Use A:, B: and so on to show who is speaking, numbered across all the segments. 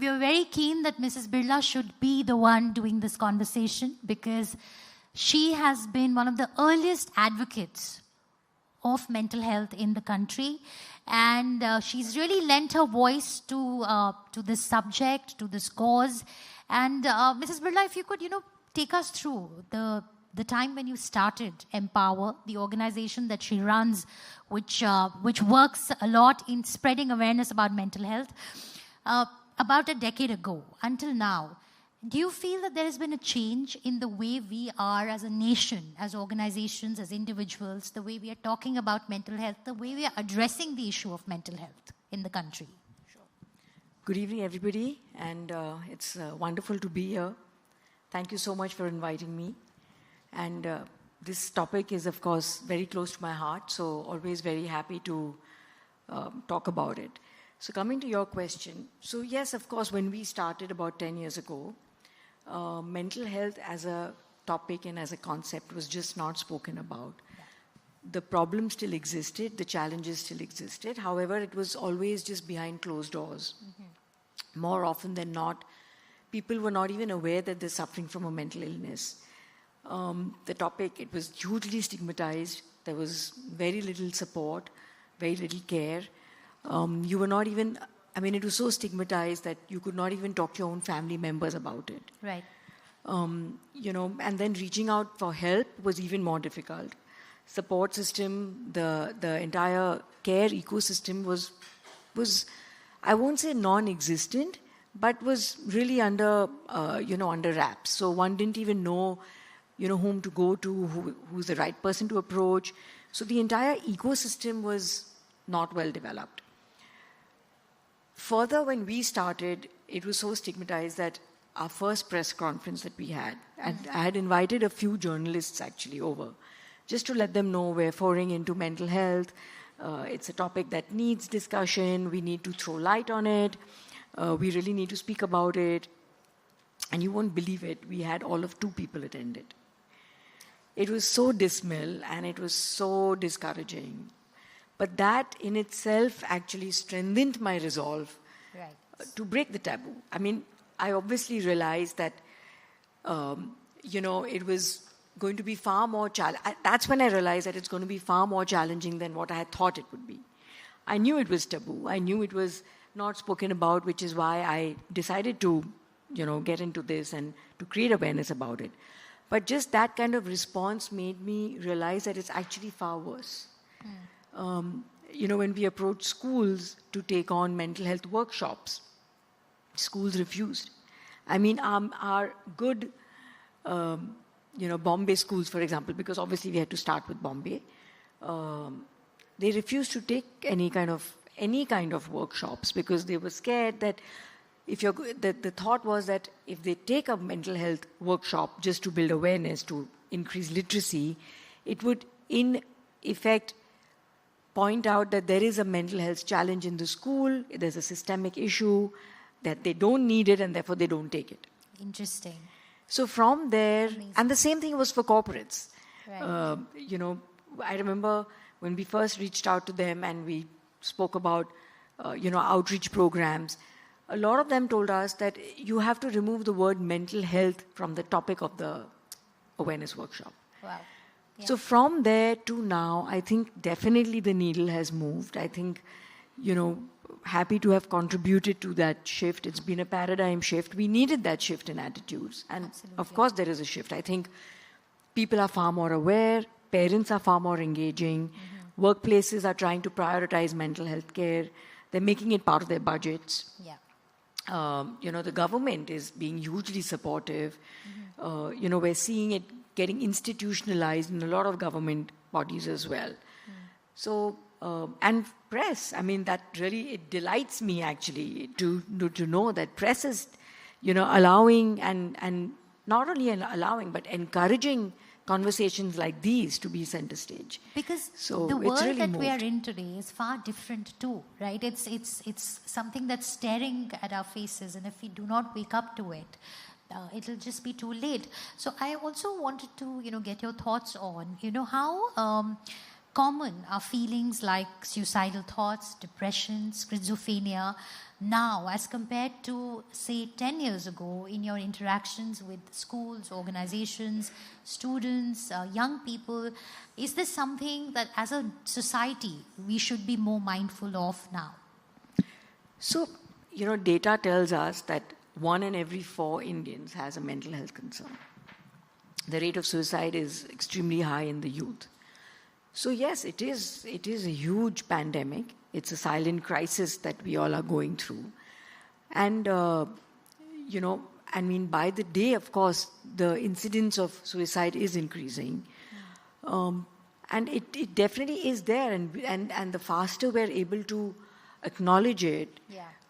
A: we are very keen that Mrs. Birla should be the one doing this conversation because she has been one of the earliest advocates of mental health in the country, and she's really lent her voice to this subject, to this cause. And Mrs. Birla, if you could, take us through the time when you started Empower, the organization that she runs, which works a lot in spreading awareness about mental health. About a decade ago until now, do you feel that there has been a change in the way we are as a nation, as organizations, as individuals, the way we are talking about mental health, the way we are addressing the issue of mental health in the country?
B: Sure. Good evening, everybody, and it's wonderful to be here. Thank you so much for inviting me. And this topic is, of course, very close to my heart, so always very happy to talk about it. So coming to your question, so yes, of course, when we started about 10 years ago, mental health as a topic and as a concept was just not spoken about. Yeah. The problem still existed, the challenges still existed. However, it was always just behind closed doors. Mm-hmm. More often than not, people were not even aware that they're suffering from a mental illness. The topic, it was hugely stigmatized. There was very little support, very little care. You were not even, it was so stigmatized that you could not even talk to your own family members about it.
A: Right.
B: And then reaching out for help was even more difficult. Support system, the entire care ecosystem was I won't say non-existent, but was really under wraps. So one didn't even know, whom to go to, who's the right person to approach. So the entire ecosystem was not well developed. Further, when we started, it was so stigmatized that our first press conference that we had, and I had invited a few journalists actually over, just to let them know we're foraying into mental health. It's a topic that needs discussion. We need to throw light on it. We really need to speak about it. And you won't believe it, we had all of 2 people attend it. It was so dismal and it was so discouraging. But that in itself actually strengthened my resolve to break the taboo. I obviously realized that, it was going to be far more challenging. That's when I realized that it's going to be far more challenging than what I had thought it would be. I knew it was taboo. I knew it was not spoken about, which is why I decided to, get into this and to create awareness about it. But just that kind of response made me realize that it's actually far worse. When we approached schools to take on mental health workshops, schools refused. Our good, Bombay schools, for example, because obviously we had to start with Bombay, they refused to take any kind of workshops because they were scared that the thought was that if they take a mental health workshop just to build awareness, to increase literacy, it would in effect point out that there is a mental health challenge in the school, there's a systemic issue, that they don't need it and therefore they don't take it.
A: Interesting.
B: So from there, amazing. And the same thing was for corporates.
A: Right.
B: I remember when we first reached out to them and we spoke about, outreach programs, a lot of them told us that you have to remove the word mental health from the topic of the awareness workshop.
A: Wow. Yeah.
B: So from there to now, I think definitely the needle has moved. I think, happy to have contributed to that shift. It's been a paradigm shift. We needed that shift in attitudes. And
A: absolutely.
B: Of course there is a shift. I think people are far more aware. Parents are far more engaging. Mm-hmm. Workplaces are trying to prioritize mental health care. They're making it part of their budgets.
A: Yeah.
B: The government is being hugely supportive. Mm-hmm. We're seeing it getting institutionalized in a lot of government bodies as well. So, and press, that really, it delights me actually to know that press is, allowing and not only allowing, but encouraging conversations like these to be center stage.
A: Because
B: so
A: the world
B: really
A: that
B: moved.
A: we are in today is far different too, right? It's something that's staring at our faces, and if we do not wake up to it, it'll just be too late. So I also wanted to, get your thoughts on, how common are feelings like suicidal thoughts, depression, schizophrenia, now as compared to, say, 10 years ago in your interactions with schools, organizations, students, young people? Is this something that as a society we should be more mindful of now?
B: So, data tells us that 1 in every 4 Indians has a mental health concern. The rate of suicide is extremely high in the youth. So yes, it is a huge pandemic. It's a silent crisis that we all are going through. And, by the day, of course, the incidence of suicide is increasing. And it definitely is there. And the faster we're able to acknowledge it,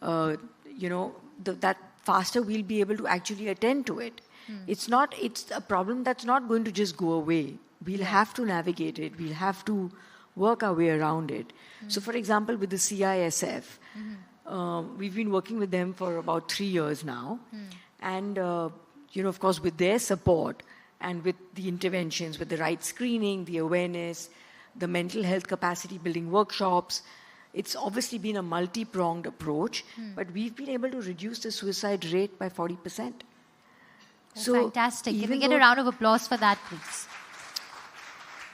B: that faster we'll be able to actually attend to it. It's a problem that's not going to just go away. We'll have to navigate it. We'll have to work our way around it. So, for example, with the CISF, we've been working with them for about 3 years now. And, of course, with their support and with the interventions, with the right screening, the awareness, the mental health capacity building workshops, it's obviously been a multi-pronged approach, but we've been able to reduce the suicide rate by 40%.
A: So fantastic. Can we get a round of applause for that, please?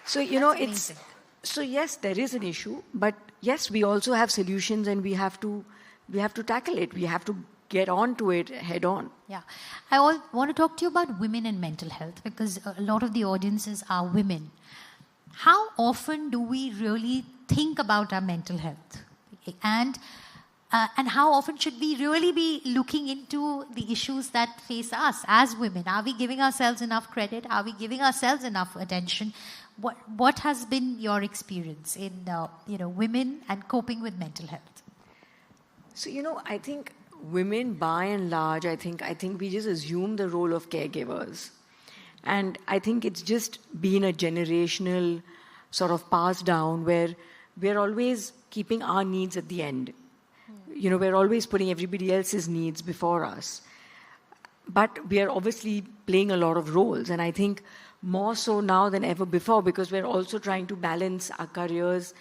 B: So, so yes, there is an issue, but yes, we also have solutions and we have to tackle it. We have to get on to it head on.
A: Yeah. I want to talk to you about women and mental health because a lot of the audiences are women. How often do we really think about our mental health? And how often should we really be looking into the issues that face us as women? Are we giving ourselves enough credit? Are we giving ourselves enough attention? What has been your experience in women and coping with mental health?
B: So I think women, by and large, I think we just assume the role of caregivers, and I think it's just been a generational sort of pass down where we're always keeping our needs at the end. We're always putting everybody else's needs before us. But we are obviously playing a lot of roles. And I think more so now than ever before, because we're also trying to balance our careers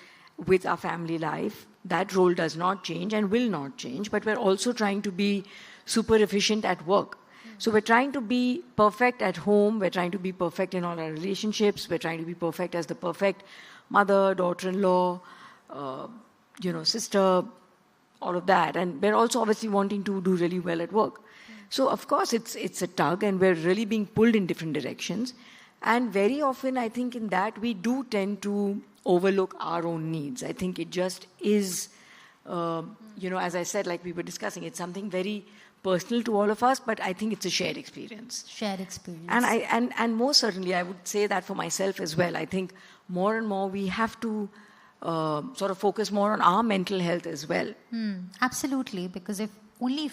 B: with our family life. That role does not change and will not change. But we're also trying to be super efficient at work. So we're trying to be perfect at home. We're trying to be perfect in all our relationships. We're trying to be perfect as the perfect mother, daughter-in-law, sister, all of that. And we're also obviously wanting to do really well at work. So, of course, it's a tug and we're really being pulled in different directions. And very often, I think in that, we do tend to overlook our own needs. I think it just is, as I said, like we were discussing, it's something very personal to all of us, but I think it's a shared experience.
A: Shared experience.
B: And most certainly, I would say that for myself as well. I think more and more we have to sort of focus more on our mental health as well.
A: Absolutely, because if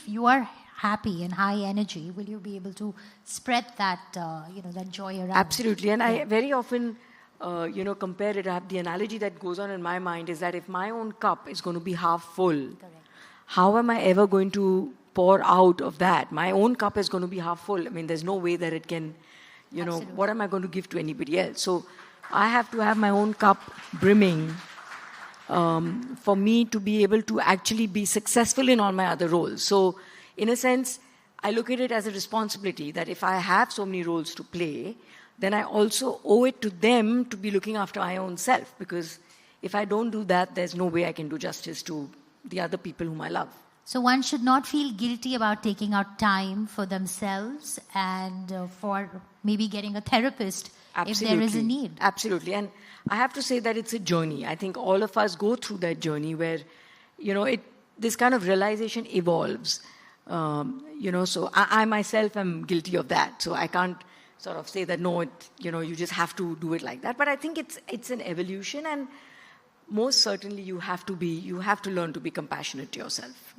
A: you are happy and high energy, will you be able to spread that that joy around?
B: Absolutely, and I very often compare it. I have the analogy that goes on in my mind is that if my own cup is going to be half full, correct, how am I ever going to pour out of that? My own cup is going to be half full. I mean, there's no way that it can, what am I going to give to anybody else? So I have to have my own cup brimming for me to be able to actually be successful in all my other roles. So in a sense, I look at it as a responsibility that if I have so many roles to play, then I also owe it to them to be looking after my own self. Because if I don't do that, there's no way I can do justice to the other people whom I love.
A: So one should not feel guilty about taking out time for themselves and for maybe getting a therapist. Absolutely. If there is a need.
B: Absolutely. And I have to say that it's a journey. I think all of us go through that journey where, this kind of realization evolves. So I myself am guilty of that. So I can't sort of say that, no, you just have to do it like that. But I think it's an evolution, and most certainly you have to learn to be compassionate to yourself.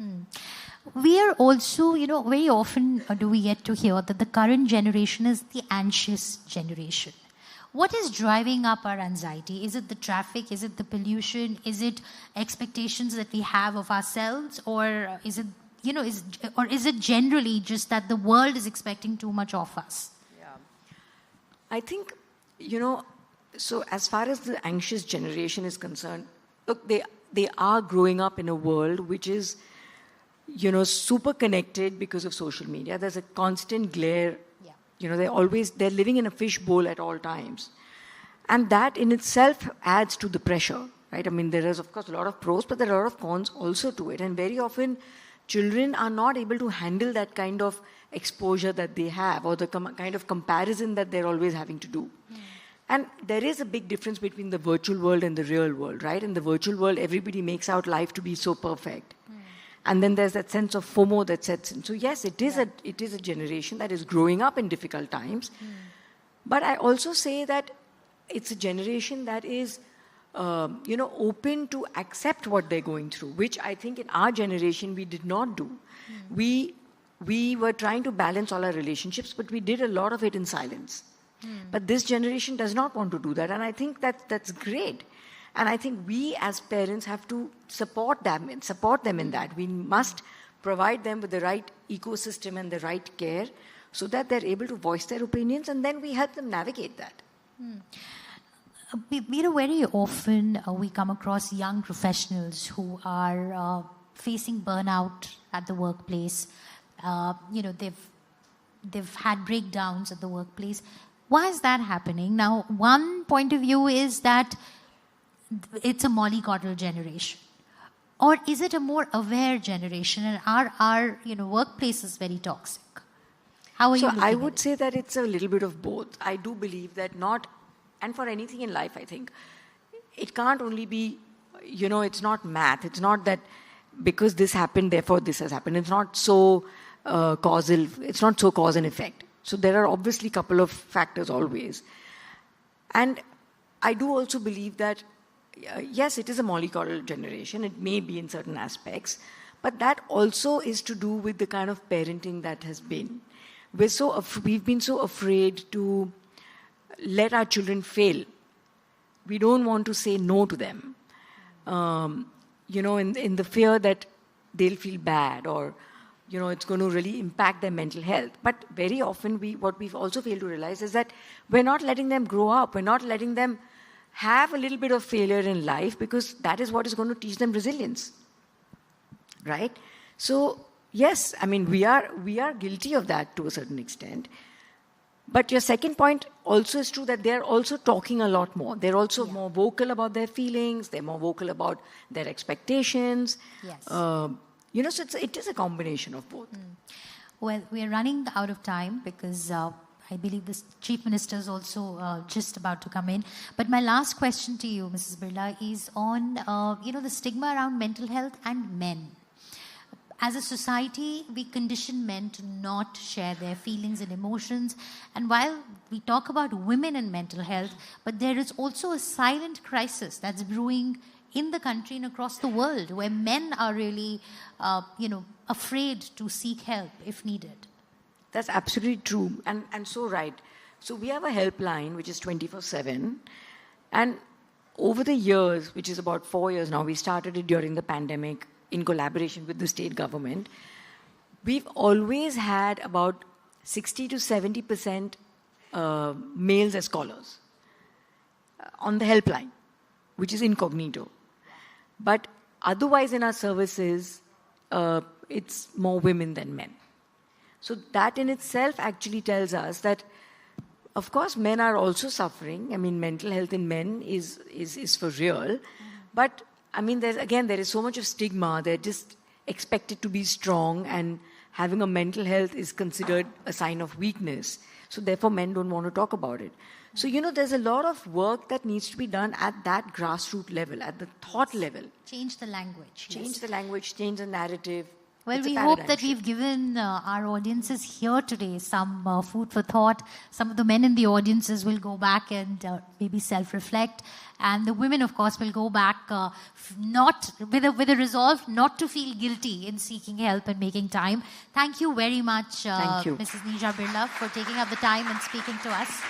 A: We are also, very often do we get to hear that the current generation is the anxious generation. What is driving up our anxiety? Is it the traffic? Is it the pollution? Is it expectations that we have of ourselves? Or is it, is it generally just that the world is expecting too much of us?
B: Yeah. I think, so as far as the anxious generation is concerned, look, they are growing up in a world which is, super connected because of social media. There's a constant glare.
A: Yeah.
B: They're living in a fishbowl at all times. And that in itself adds to the pressure, right? I mean, there is, of course, a lot of pros, but there are a lot of cons also to it. And very often, children are not able to handle that kind of exposure that they have, or the kind of comparison that they're always having to do. And there is a big difference between the virtual world and the real world, right? In the virtual world, everybody makes out life to be so perfect. And then there's that sense of FOMO that sets in. So yes, it is a generation that is growing up in difficult times. But I also say that it's a generation that is, open to accept what they're going through, which I think in our generation we did not do. We were trying to balance all our relationships, but we did a lot of it in silence. But this generation does not want to do that, and I think that's great. And I think we as parents have to support them in that. We must provide them with the right ecosystem and the right care so that they're able to voice their opinions, and then we help them navigate that.
A: Very often we come across young professionals who are facing burnout at the workplace. They've had breakdowns at the workplace. Why is that happening? Now, one point of view is that it's a mollycoddle generation. Or is it a more aware generation, and our workplace is very toxic? How are you looking
B: I
A: at
B: would
A: it?
B: say that it's a little bit of both. I do believe that and for anything in life, I think, it can't only be, it's not math. It's not that because this happened, therefore this has happened. It's not so causal. It's not so cause and effect. So there are obviously a couple of factors always. And I do also believe that, yes, it is a mollycoddle generation. It may be in certain aspects. But that also is to do with the kind of parenting that has been. We've been so afraid to let our children fail. We don't want to say no to them. In the fear that they'll feel bad, or it's going to really impact their mental health. But very often, what we've also failed to realize is that we're not letting them grow up. We're not letting them have a little bit of failure in life, because that is what is going to teach them resilience, right? So yes, I mean, we are guilty of that to a certain extent. But your second point also is true, that they're also talking a lot more. They're also more vocal about their feelings. They're more vocal about their expectations.
A: Yes.
B: So it is a combination of both.
A: Well, we are running out of time because I believe the Chief Minister is also just about to come in. But my last question to you, Mrs. Birla, is on the stigma around mental health and men. As a society, we condition men to not share their feelings and emotions. And while we talk about women and mental health, but there is also a silent crisis that's brewing in the country and across the world, where men are really, afraid to seek help if needed.
B: That's absolutely true, and so right. So we have a helpline which is 24/7, and over the years, which is about 4 years now, we started it during the pandemic in collaboration with the state government. We've always had about 60 to 70% males as callers on the helpline, which is incognito. But otherwise in our services, it's more women than men. So that in itself actually tells us that, of course, men are also suffering. I mean, mental health in men is for real. But, I mean, there is so much of stigma. They're just expected to be strong, and having a mental health is considered a sign of weakness. So therefore, men don't want to talk about it. So, there's a lot of work that needs to be done at that grassroots level, at the thought level.
A: Change the language.
B: Change the language, change the narrative.
A: Well,
B: It's a
A: we hope
B: paradigm
A: that
B: shift.
A: we've given our audiences here today some food for thought. Some of the men in the audiences will go back and maybe self-reflect. And the women, of course, will go back not with a resolve not to feel guilty in seeking help and making time. Thank you very much,
B: Thank you.
A: Mrs. Neeja Birla, for taking up the time and speaking to us.